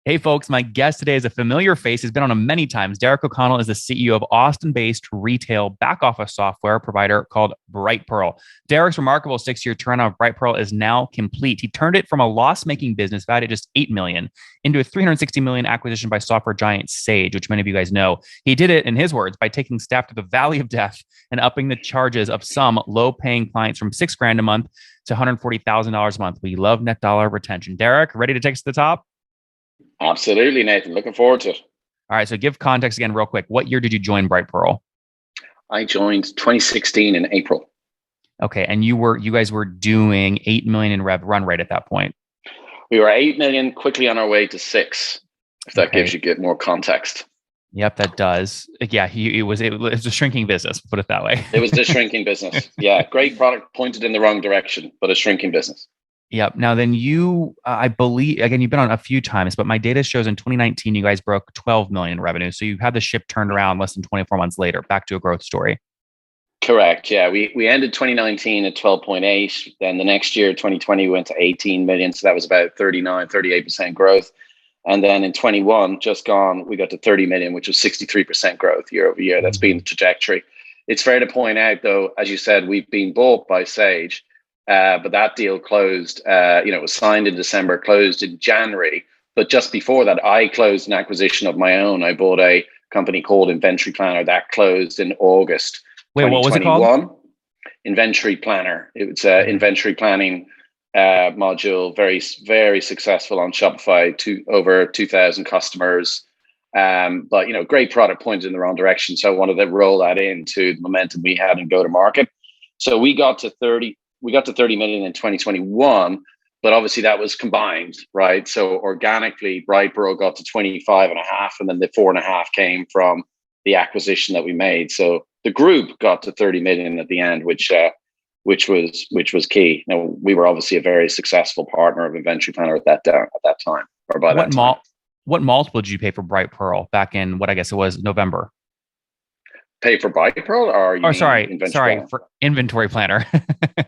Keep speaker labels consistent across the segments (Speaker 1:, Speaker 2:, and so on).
Speaker 1: Hey, folks, my guest today is a familiar face. He's been on many times. Derek O'Connell is the CEO of Austin-based retail back-office software provider called BrightPearl. Derek's remarkable six-year turnaround of BrightPearl is now complete. He turned it from a loss-making business valued at just $8 million into a $360 million acquisition by software giant Sage, which many of you guys know. He did it, in his words, by taking staff to the valley of death and upping the charges of some low-paying clients from $6,000 a month to $140,000 a month. We love net dollar retention. Derek, ready to take us to the top?
Speaker 2: Absolutely, Nathan. Looking forward to it.
Speaker 1: All right. So give context again, real quick. What year did you join BrightPearl?
Speaker 2: I joined 2016 in April.
Speaker 1: Okay. And you guys were doing 8 million in run rate at that point.
Speaker 2: We were 8 million, quickly on our way to 6, if that gives you more context.
Speaker 1: Yep, that does. Yeah, it was a shrinking business, put it that way.
Speaker 2: It was a shrinking business. Yeah, great product pointed in the wrong direction, but a shrinking business.
Speaker 1: Yep. Now then I believe, again, you've been on a few times, but my data shows in 2019, you guys broke 12 million in revenue. So you had the ship turned around less than 24 months later, back to a growth story.
Speaker 2: Correct. Yeah. We ended 2019 at 12.8. Then the next year, 2020, we went to 18 million. So that was about 38% growth. And then in 21, just gone, we got to 30 million, which was 63% growth year over year. That's been the trajectory. It's fair to point out, though, as you said, we've been bought by Sage. But that deal closed, it was signed in December, closed in January. But just before that, I closed an acquisition of my own. I bought a company called Inventory Planner that closed in August.
Speaker 1: Wait, what was it called?
Speaker 2: Inventory Planner. It was an inventory planning module, very, very successful on Shopify, over 2,000 customers. But, great product pointed in the wrong direction. So I wanted to roll that into the momentum we had and go to market. So we got to 30 million in 2021, but obviously that was combined, right? So organically, BrightPearl got to 25.5, and then the 4.5 came from the acquisition that we made. So the group got to 30 million at the end, which was key. Now, we were obviously a very successful partner of Inventory Planner at that time, or by that time.
Speaker 1: What multiple did you pay for BrightPearl back in what I guess it was November?
Speaker 2: Pay for BrightPearl, or
Speaker 1: sorry, for Inventory Planner.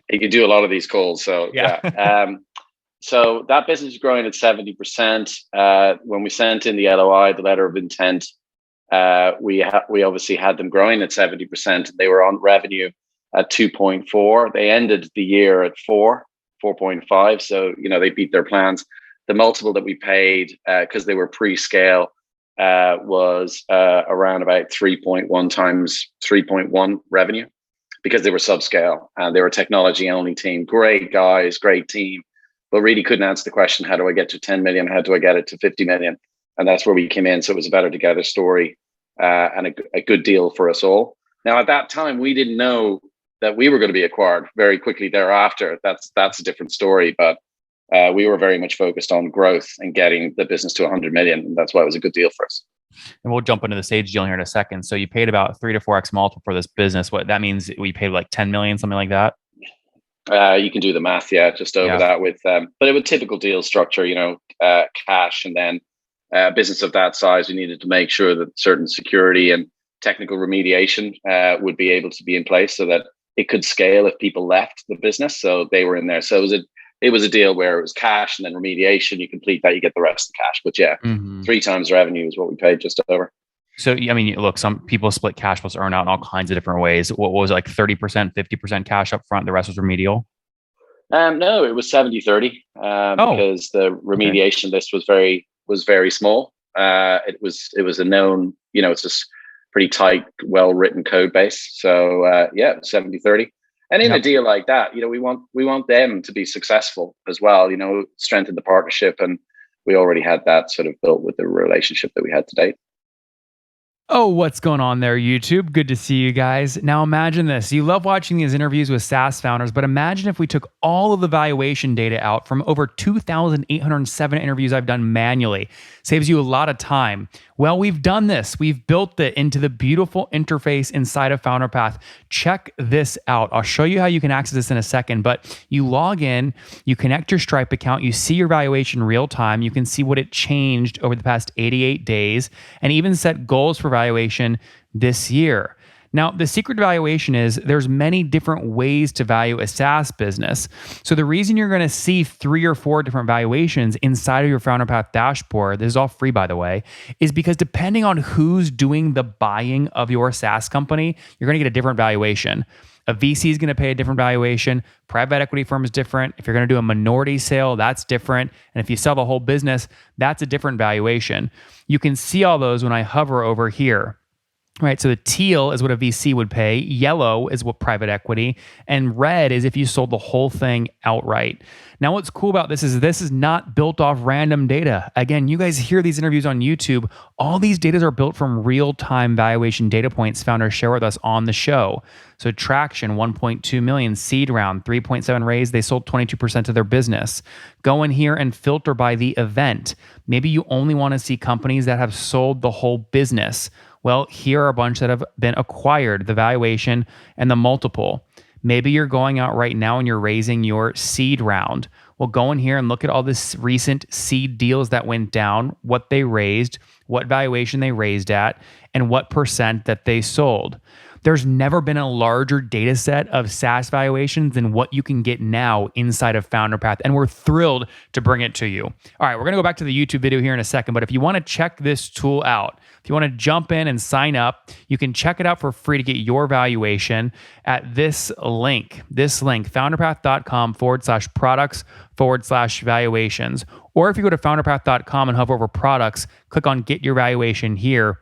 Speaker 2: You can do a lot of these calls, so yeah. So that business is growing at 70%. When we sent in the LOI, the letter of intent, we obviously had them growing at 70%. They were on revenue at 2.4. They ended the year at 4.5. So they beat their plans. The multiple that we paid, because they were pre-scale, was around about 3.1 times 3.1 revenue, because they were subscale and they were a technology only team. Great guys, great team, but really couldn't answer the question, how do I get to 10 million? How do I get it to 50 million? And that's where we came in. So it was a better together story, and a good deal for us all. Now, at that time, we didn't know that we were going to be acquired very quickly thereafter. That's a different story, but we were very much focused on growth and getting the business to 100 million. And that's why it was a good deal for us.
Speaker 1: And we'll jump into the Sage deal here in a second. So you paid about 3 to 4x multiple for this business. What that means, we paid like 10 million, something like that.
Speaker 2: You can do the math. Yeah. Just over that with, but it was typical deal structure, cash, and then business of that size, we needed to make sure that certain security and technical remediation would be able to be in place so that it could scale if people left the business. So they were in there. So it was a deal where it was cash and then remediation. You complete that, you get the rest of the cash. But yeah, 3 times revenue is what we paid, just over.
Speaker 1: So, I mean, look, some people split cash plus earn out in all kinds of different ways. What was it, like 30%, 50% cash up front? The rest was remedial?
Speaker 2: No, it was 70-30 because the remediation list was very small. It was a known, it's just pretty tight, well-written code base. So 70-30. And in a deal like that, we want them to be successful as well, strengthen the partnership. And we already had that sort of built with the relationship that we had to date.
Speaker 1: Oh, what's going on there, YouTube? Good to see you guys. Now imagine this. You love watching these interviews with SaaS founders, but imagine if we took all of the valuation data out from over 2,807 interviews I've done manually. Saves you a lot of time. Well, we've done this. We've built it into the beautiful interface inside of FounderPath. Check this out. I'll show you how you can access this in a second, but you log in, you connect your Stripe account, you see your valuation real time, you can see what it changed over the past 88 days, and even set goals for valuation this year. Now, the secret to valuation is there's many different ways to value a SaaS business. So the reason you're going to see 3 or 4 different valuations inside of your Founder Path dashboard, this is all free, by the way, is because depending on who's doing the buying of your SaaS company, you're going to get a different valuation. A VC is going to pay a different valuation. Private equity firm is different. If you're going to do a minority sale, that's different. And if you sell the whole business, that's a different valuation. You can see all those when I hover over here. Right, so the teal is what a VC would pay, yellow is what private equity, and red is if you sold the whole thing outright. Now, what's cool about this is not built off random data. Again, you guys hear these interviews on YouTube. All these data are built from real-time valuation data points founders share with us on the show. So traction, 1.2 million, seed round, 3.7 raise, they sold 22% of their business. Go in here and filter by the event. Maybe you only want to see companies that have sold the whole business. Well, here are a bunch that have been acquired, the valuation and the multiple. Maybe you're going out right now and you're raising your seed round. Well, go in here and look at all this recent seed deals that went down, what they raised, what valuation they raised at, and what percent that they sold. There's never been a larger data set of SaaS valuations than what you can get now inside of Founder Path, and we're thrilled to bring it to you. All right, we're going to go back to the YouTube video here in a second, but if you want to check this tool out, if you want to jump in and sign up, you can check it out for free to get your valuation at this link, founderpath.com/products/valuations. Or if you go to founderpath.com and hover over products, click on get your valuation here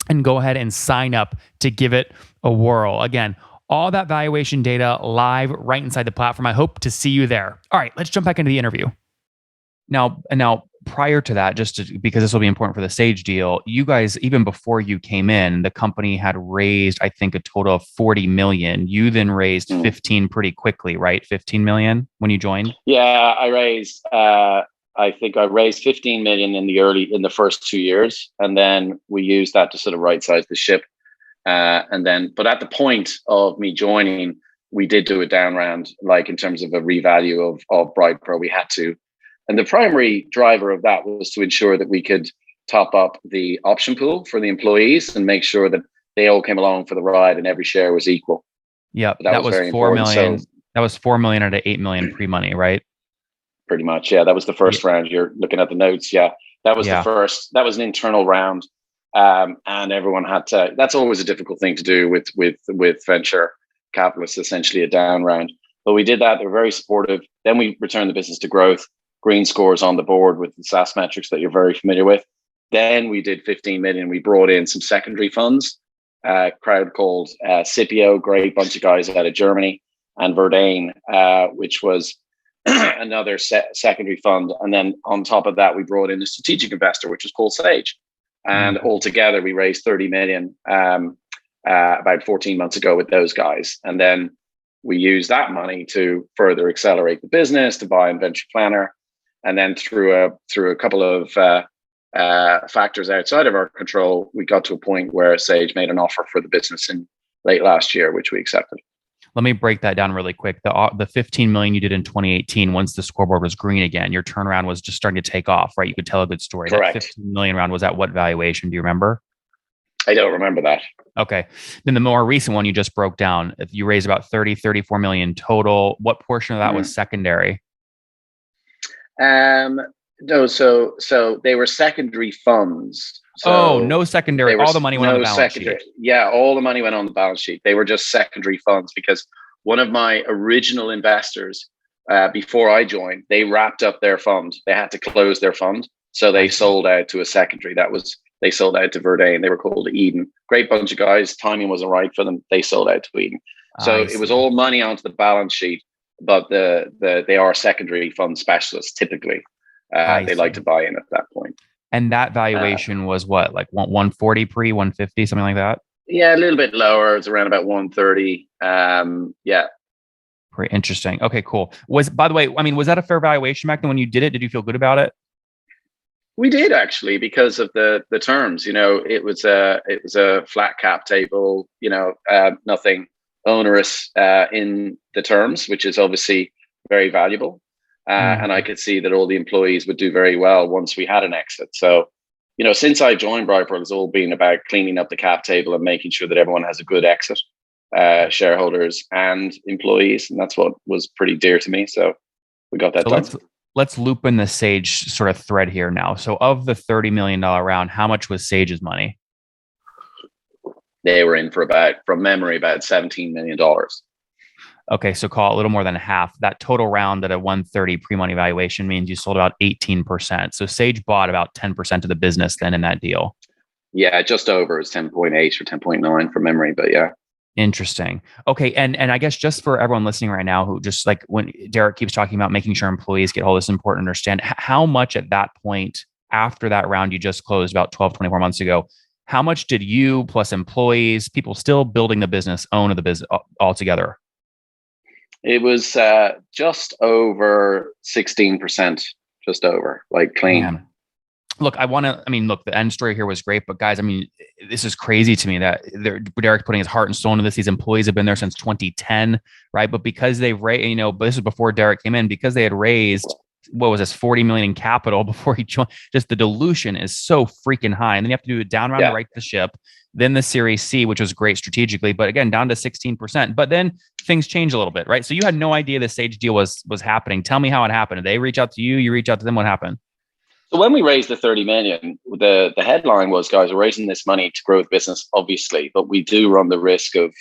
Speaker 1: and go ahead and sign up to give it a whirl. Again, all that valuation data live right inside the platform. I hope to see you there. All right, let's jump back into the interview. Now, prior to that, because this will be important for the Sage deal, you guys, even before you came in, the company had raised, I think, a total of 40 million. You then raised 15 pretty quickly, right? 15 million when you joined?
Speaker 2: Yeah, I think I raised 15 million in the first 2 years. And then we used that to sort of right size the ship. But at the point of me joining, we did do a down round, like in terms of a revalue of BrightPearl, we had to. And the primary driver of that was to ensure that we could top up the option pool for the employees and make sure that they all came along for the ride and every share was equal.
Speaker 1: Yeah, that was 4 million. So, that was 4 million out of 8 million pre-money, right?
Speaker 2: Pretty much, yeah. That was the first round. You're looking at the notes, yeah. That was the first. That was an internal round, and everyone had to. That's always a difficult thing to do with venture capitalists. Essentially, a down round. But we did that. They were very supportive. Then we returned the business to growth. Green scores on the board with the SaaS metrics that you're very familiar with. Then we did 15 million. We brought in some secondary funds, a crowd called Scipio, great bunch of guys out of Germany, and Verdane, which was another secondary fund. And then on top of that, we brought in a strategic investor, which was called Sage. And altogether, we raised 30 million about 14 months ago with those guys. And then we used that money to further accelerate the business, to buy Venture Planner. And then through a couple of factors outside of our control, we got to a point where Sage made an offer for the business in late last year, which we accepted.
Speaker 1: Let me break that down really quick. The 15 million you did in 2018, once the scoreboard was green again, your turnaround was just starting to take off, right? You could tell a good story.
Speaker 2: Correct.
Speaker 1: That 15 million round was at what valuation? Do you remember?
Speaker 2: I don't remember that.
Speaker 1: Okay. Then the more recent one you just broke down, if you raised about 34 million total, what portion of that was secondary?
Speaker 2: No, so they were secondary funds. So
Speaker 1: no secondary. All the money went on the balance sheet.
Speaker 2: Yeah, all the money went on the balance sheet. They were just secondary funds because one of my original investors, before I joined, they wrapped up their fund. They had to close their fund. So they sold out to a secondary. They sold out to Verdane. They were called Eden. Great bunch of guys. Timing wasn't right for them. They sold out to Eden. So it was all money onto the balance sheet, but they are secondary fund specialists typically. They like to buy in at that point.
Speaker 1: And that valuation was what, like 140 pre, 150, something like that?
Speaker 2: Yeah, a little bit lower. It's around about 130. Yeah.
Speaker 1: Pretty interesting. Okay, cool. By the way, was that a fair valuation back then when you did it? Did you feel good about it?
Speaker 2: We did actually, because of the terms. It was a flat cap table. Nothing onerous in the terms, which is obviously very valuable. And I could see that all the employees would do very well once we had an exit. So, since I joined BrightPearl, it's all been about cleaning up the cap table and making sure that everyone has a good exit, shareholders and employees. And that's what was pretty dear to me. So we got that done.
Speaker 1: Let's loop in the Sage sort of thread here now. So of the $30 million round, how much was Sage's money?
Speaker 2: They were in for from memory, about $17 million.
Speaker 1: Okay, so call it a little more than half. That total round at a 130 pre-money valuation means you sold about 18%. So Sage bought about 10% of the business then in that deal.
Speaker 2: Yeah, just over. It's 10.8 or 10.9 from memory, but yeah.
Speaker 1: Interesting. Okay, and I guess just for everyone listening right now, who just like when Derek keeps talking about making sure employees get all this important to understand, how much at that point after that round you just closed about 12, 24 months ago, how much did you plus employees, people still building the business, own the business altogether?
Speaker 2: It was just over 16%, just over, like clean.
Speaker 1: Man. Look, look, the end story here was great, but guys, this is crazy to me that Derek's putting his heart and soul into this. These employees have been there since 2010, right? But because they've raised, but this was before Derek came in, because they had raised, what was this, 40 million in capital before he joined, just the dilution is so freaking high. And then you have to do a down round to right the ship. Then the Series C, which was great strategically, but again, down to 16%. But then things change a little bit, right? So you had no idea the Sage deal was happening. Tell me how it happened. Did they reach out to you? You reach out to them? What happened?
Speaker 2: So when we raised the 30 million, the headline was, guys, we're raising this money to grow the business, obviously, but we do run the risk of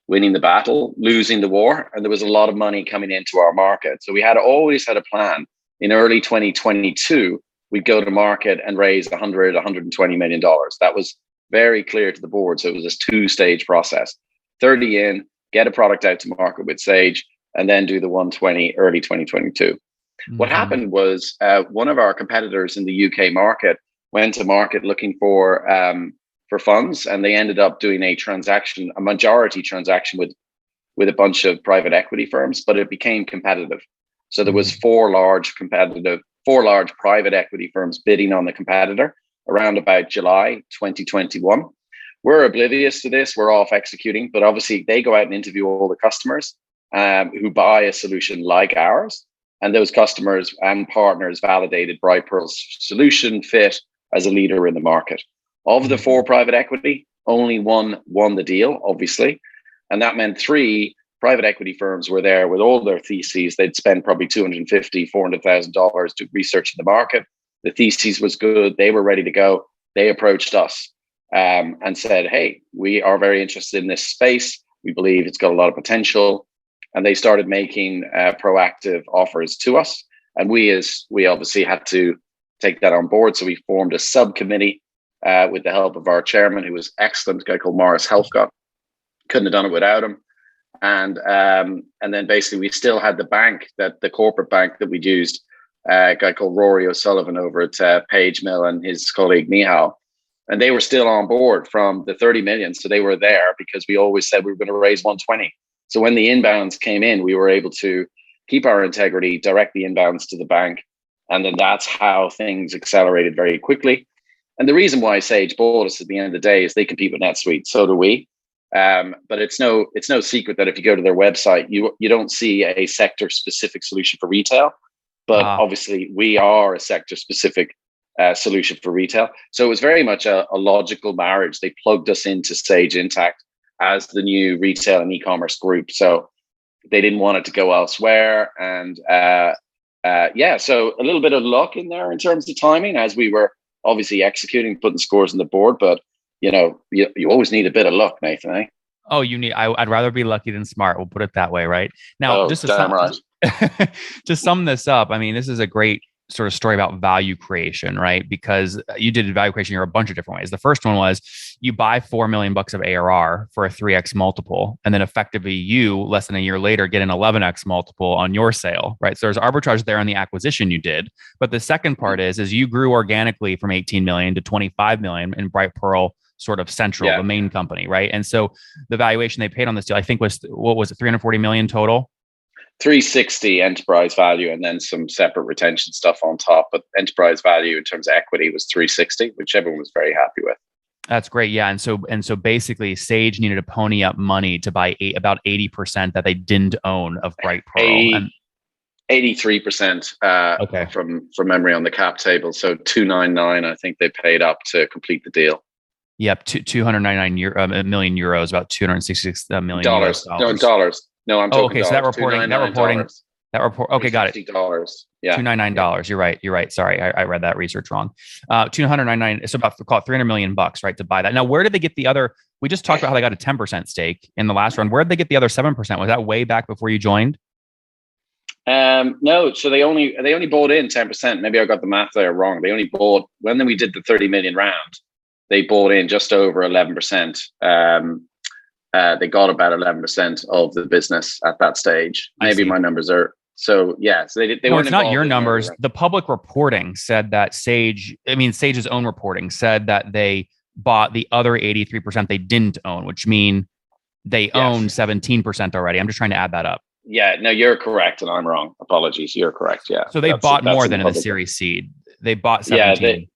Speaker 2: winning the battle, losing the war. And there was a lot of money coming into our market. So we always had a plan. In early 2022, we'd go to market and raise $120 million. That was very clear to the board. So it was this 2-stage process. 30 in, get a product out to market with Sage, and then do the 120 early 2022. Mm-hmm. What happened was one of our competitors in the UK market went to market looking for funds, and they ended up doing a majority transaction with a bunch of private equity firms, but it became competitive. So there was four large private equity firms bidding on the competitor around about July 2021. We're oblivious to this. We're off executing, but obviously they go out and interview all the customers who buy a solution like ours. And those customers and partners validated BrightPearl's solution fit as a leader in the market. Of the 4 private equity, only one won the deal, obviously. And that meant 3 private equity firms were there with all their theses. They'd spend probably $250,000, $400,000 to research the market. The thesis was good. They were ready to go. They approached us and said, hey, we are very interested in this space. We believe it's got a lot of potential. And they started making proactive offers to us. And we obviously had to take that on board. So we formed a subcommittee with the help of our chairman, who was excellent, a guy called Morris Helfgott. Couldn't have done it without him. And then basically we still had the corporate bank that we'd used, a guy called Rory O'Sullivan over at Page Mill and his colleague Nihal. And they were still on board from the 30 million. So they were there because we always said we were going to raise 120. So when the inbounds came in, we were able to keep our integrity, direct the inbounds to the bank. And then that's how things accelerated very quickly. And the reason why Sage bought us at the end of the day is they compete with NetSuite. So do we. But it's no secret that if you go to their website, you don't see a sector specific solution for retail. But obviously we are a sector specific solution for retail. So it was very much a logical marriage. They plugged us into Sage Intacct as the new retail and e-commerce group. So they didn't want it to go elsewhere. And so a little bit of luck in there in terms of timing as we were obviously executing, putting scores on the board. But, you always need a bit of luck, Nathan, eh?
Speaker 1: Oh, I'd rather be lucky than smart. We'll put it that way, right? Now, just to sum this up, this is a great sort of story about value creation, right? Because you did value creation here a bunch of different ways. The first one was you buy $4 million of ARR for a 3x multiple, and then effectively you, less than a year later, get an 11x multiple on your sale, right? So there's arbitrage there on the acquisition you did. But the second part is you grew organically from 18 million to 25 million in BrightPearl sort of central, the main company, right? And so the valuation they paid on this deal, I think was, what was it, 340 million total?
Speaker 2: 360 enterprise value and then some separate retention stuff on top. But enterprise value in terms of equity was 360, which everyone was very happy with.
Speaker 1: That's great. Yeah. And so basically Sage needed to pony up money to buy about 80% that they didn't own of BrightPearl.
Speaker 2: 83%
Speaker 1: Okay.
Speaker 2: from memory on the cap table. So 299, I think they paid up to complete the deal.
Speaker 1: Yep, 299 million euros, about 266 million US
Speaker 2: Dollars. No,
Speaker 1: dollars.
Speaker 2: dollars. No, I'm talking
Speaker 1: Okay, so
Speaker 2: dollars.
Speaker 1: that report. Okay, got it.
Speaker 2: $299. Yeah.
Speaker 1: $299. You're right. You're right. Sorry, I read that research wrong. 299. It's about call it $300 million, right, to buy that. Now, where did they get the other? We just talked about how they got a 10% stake in the last round. Where did they get the other 7%? Was that way back before you joined?
Speaker 2: No, so they only bought in 10%. Maybe I got the math there wrong. They only bought when we did the 30 million round. They bought in just over 11%. They got about 11% of the business at that stage. Maybe my numbers are so. Yeah, so they
Speaker 1: no,
Speaker 2: weren't.
Speaker 1: It's not your numbers. The public reporting said that Sage's own reporting said that they bought the other 83% they didn't own, which mean they own 17% already. I'm just trying to add that up.
Speaker 2: Yeah, no, you're correct, and I'm wrong. Apologies, you're correct. Yeah.
Speaker 1: So they bought more than in the Series Seed. They bought 17.
Speaker 2: Yeah,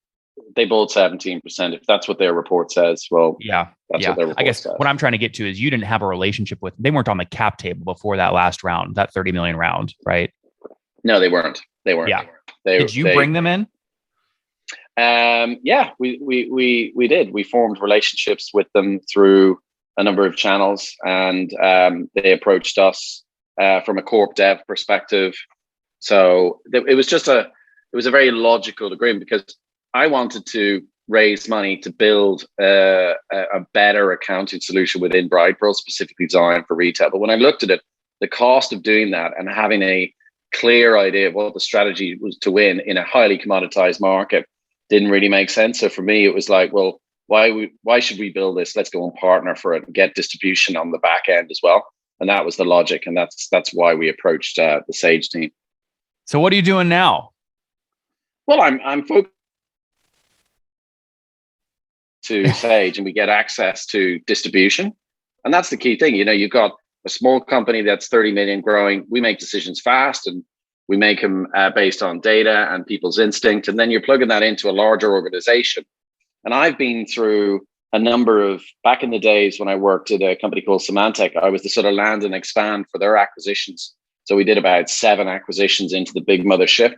Speaker 2: they bought 17%. If that's what their report says, well,
Speaker 1: that's what their report says. What I'm trying to get to is you didn't have a relationship with. They weren't on the cap table before that last round, that 30 million round, right?
Speaker 2: No, they weren't.
Speaker 1: Yeah. Did you bring them in?
Speaker 2: Yeah, we did. We formed relationships with them through a number of channels, and they approached us from a corp dev perspective. So it was a very logical agreement because I wanted to raise money to build a better accounting solution within BrightPearl, specifically designed for retail. But when I looked at it, the cost of doing that and having a clear idea of what the strategy was to win in a highly commoditized market didn't really make sense. So for me, it was like, well, why should we build this? Let's go and partner for it and get distribution on the back end as well. And that was the logic, and that's why we approached the Sage team.
Speaker 1: So what are you doing now?
Speaker 2: Well, I'm focused to Sage, and we get access to distribution, and that's the key thing. You've got a small company that's 30 million growing. We make decisions fast, and we make them based on data and people's instinct, and then you're plugging that into a larger organization. And I've been through a number of, back in the days when I worked at a company called Symantec, I was the sort of land and expand for their acquisitions. So we did about 7 acquisitions into the big mothership.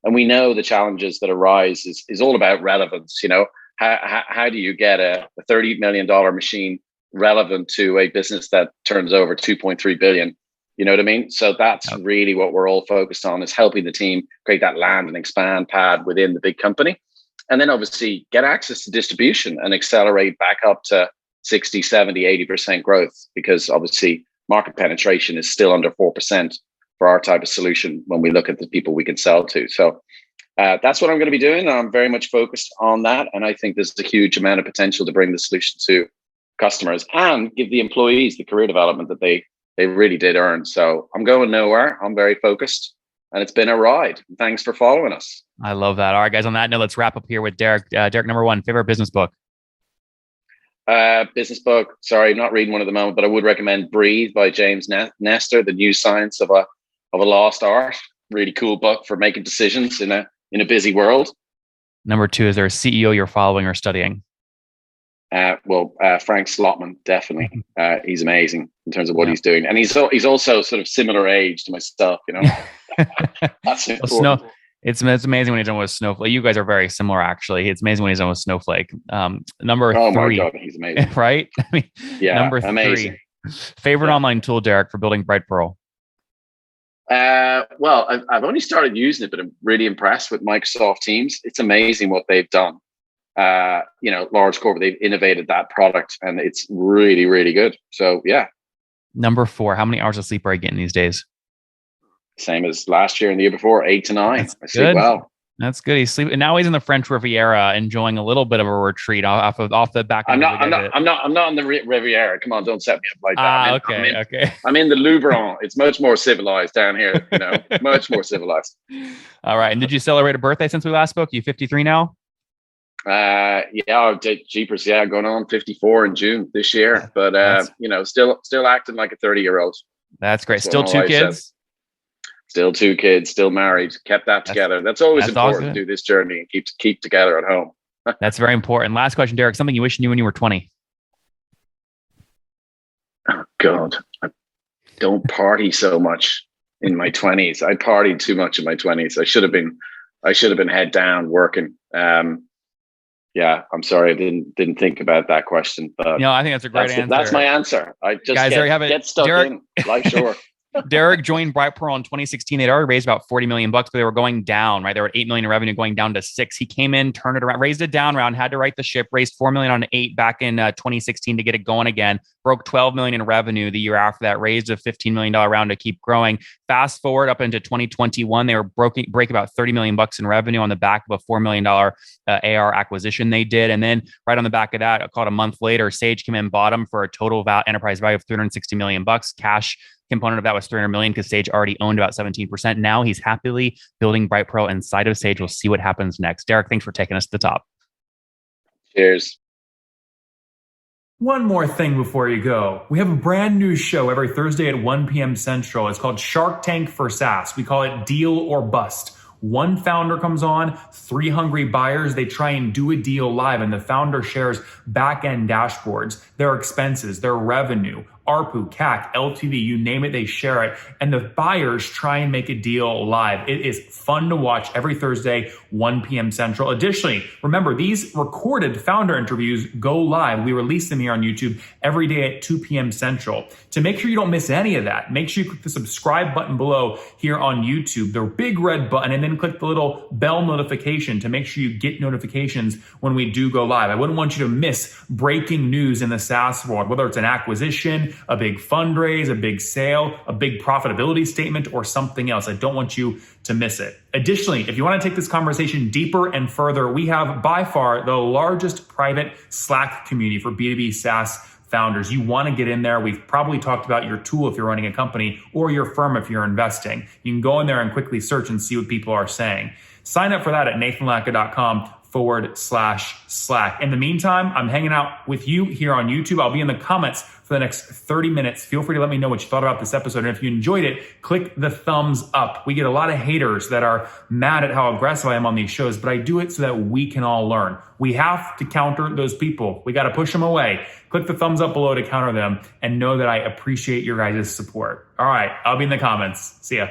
Speaker 2: And we know the challenges that arise is all about relevance. How do you get a $30 million machine relevant to a business that turns over 2.3 billion? You know what I mean? So that's really what we're all focused on, is helping the team create that land and expand pad within the big company. And then obviously get access to distribution and accelerate back up to 60, 70, 80% growth, because obviously market penetration is still under 4% for our type of solution when we look at the people we can sell to. So that's what I'm going to be doing. I'm very much focused on that. And I think there's a huge amount of potential to bring the solution to customers and give the employees the career development that they really did earn. So I'm going nowhere. I'm very focused. And it's been a ride. Thanks for following us.
Speaker 1: I love that. All right, guys. On that note, let's wrap up here with Derek. Derek, number 1, favorite business book?
Speaker 2: Business book. Sorry, not reading one at the moment, but I would recommend Breathe by James Nestor, The New Science of a Lost Art. Really cool book for making decisions in a busy world.
Speaker 1: Number 2, is there a CEO you're following or studying?
Speaker 2: Frank Slotman, definitely. He's amazing in terms of what he's doing, and he's also sort of similar age to myself. That's important.
Speaker 1: It's amazing when he's done with Snowflake. You guys are very similar, actually. It's amazing when he's done with Snowflake. Number 3.
Speaker 2: Oh my God, he's amazing.
Speaker 1: Right? I mean, number 3.
Speaker 2: Amazing.
Speaker 1: Favorite online tool, Derek, for building BrightPearl?
Speaker 2: I've only started using it, but I'm really impressed with Microsoft Teams. It's amazing what they've done. Large corporate, they've innovated that product, and it's really, really good. So yeah.
Speaker 1: Number 4, how many hours of sleep are you getting these days?
Speaker 2: Same as last year and the year before, 8 to 9. I sleep well.
Speaker 1: That's good. He's sleeping. Now he's in the French Riviera, enjoying a little bit of a retreat off the back.
Speaker 2: I'm not on the Riviera. Come on, don't set me up like that.
Speaker 1: Okay.
Speaker 2: I'm in the Luberon. It's much more civilized down here. Much more civilized.
Speaker 1: All right. And did you celebrate a birthday since we last spoke? You 53 now?
Speaker 2: Jeepers. Yeah, going on 54 in June this year. But still acting like a 30-year-old.
Speaker 1: That's great. Still 2 kids.
Speaker 2: Still 2 kids, still married, kept that together. That's always important to do this journey and keep together at home.
Speaker 1: That's very important. Last question, Derek, something you wish you knew when you were 20.
Speaker 2: Oh God, I don't party so much. in my 20s. I partied too much in my 20s. I should have been head down working. Yeah, I'm sorry, I didn't think about that question. But
Speaker 1: no, I think that's a great answer.
Speaker 2: That's my answer. I just
Speaker 1: guys, there you have it.
Speaker 2: Get stuck
Speaker 1: Derek,
Speaker 2: in. Life's short.
Speaker 1: Derek joined BrightPearl in 2016. They'd already raised about $40 million, but they were going down, right? They were at $8 million in revenue, going down to $6 million. He came in, turned it around, raised it down round, had to right the ship, raised $4 million on $8 million back in 2016 to get it going again, broke $12 million in revenue the year after that, raised a $15 million round to keep growing. Fast forward up into 2021, they were break about $30 million in revenue on the back of a $4 million AR acquisition they did. And then right on the back of that, called a month later, Sage came in bottom for a total enterprise value of $360 million. Cash component of that was $300 million because Sage already owned about 17%. Now he's happily building BrightPearl inside of Sage. We'll see what happens next. Derek, thanks for taking us to the top.
Speaker 2: Cheers.
Speaker 3: One more thing before you go. We have a brand new show every Thursday at 1 p.m. Central. It's called Shark Tank for SaaS. We call it Deal or Bust. One founder comes on, 3 hungry buyers, they try and do a deal live, and the founder shares back-end dashboards, their expenses, their revenue, ARPU, CAC, LTV, you name it, they share it. And the buyers try and make a deal live. It is fun to watch every Thursday, 1 p.m. Central. Additionally, remember, these recorded founder interviews go live. We release them here on YouTube every day at 2 p.m. Central. To make sure you don't miss any of that, make sure you click the subscribe button below here on YouTube, the big red button, and then click the little bell notification to make sure you get notifications when we do go live. I wouldn't want you to miss breaking news in the SaaS world, whether it's an acquisition, a big fundraise, a big sale, a big profitability statement, or something else. I don't want you to miss it. Additionally, if you want to take this conversation deeper and further, we have by far the largest private Slack community for B2B SaaS founders. You want to get in there. We've probably talked about your tool if you're running a company or your firm if you're investing. You can go in there and quickly search and see what people are saying. Sign up for that at nathanlatka.com/Slack. In the meantime, I'm hanging out with you here on YouTube. I'll be in the comments for the next 30 minutes. Feel free to let me know what you thought about this episode. And if you enjoyed it, click the thumbs up. We get a lot of haters that are mad at how aggressive I am on these shows, but I do it so that we can all learn. We have to counter those people. We got to push them away. Click the thumbs up below to counter them and know that I appreciate your guys' support. All right, I'll be in the comments. See ya.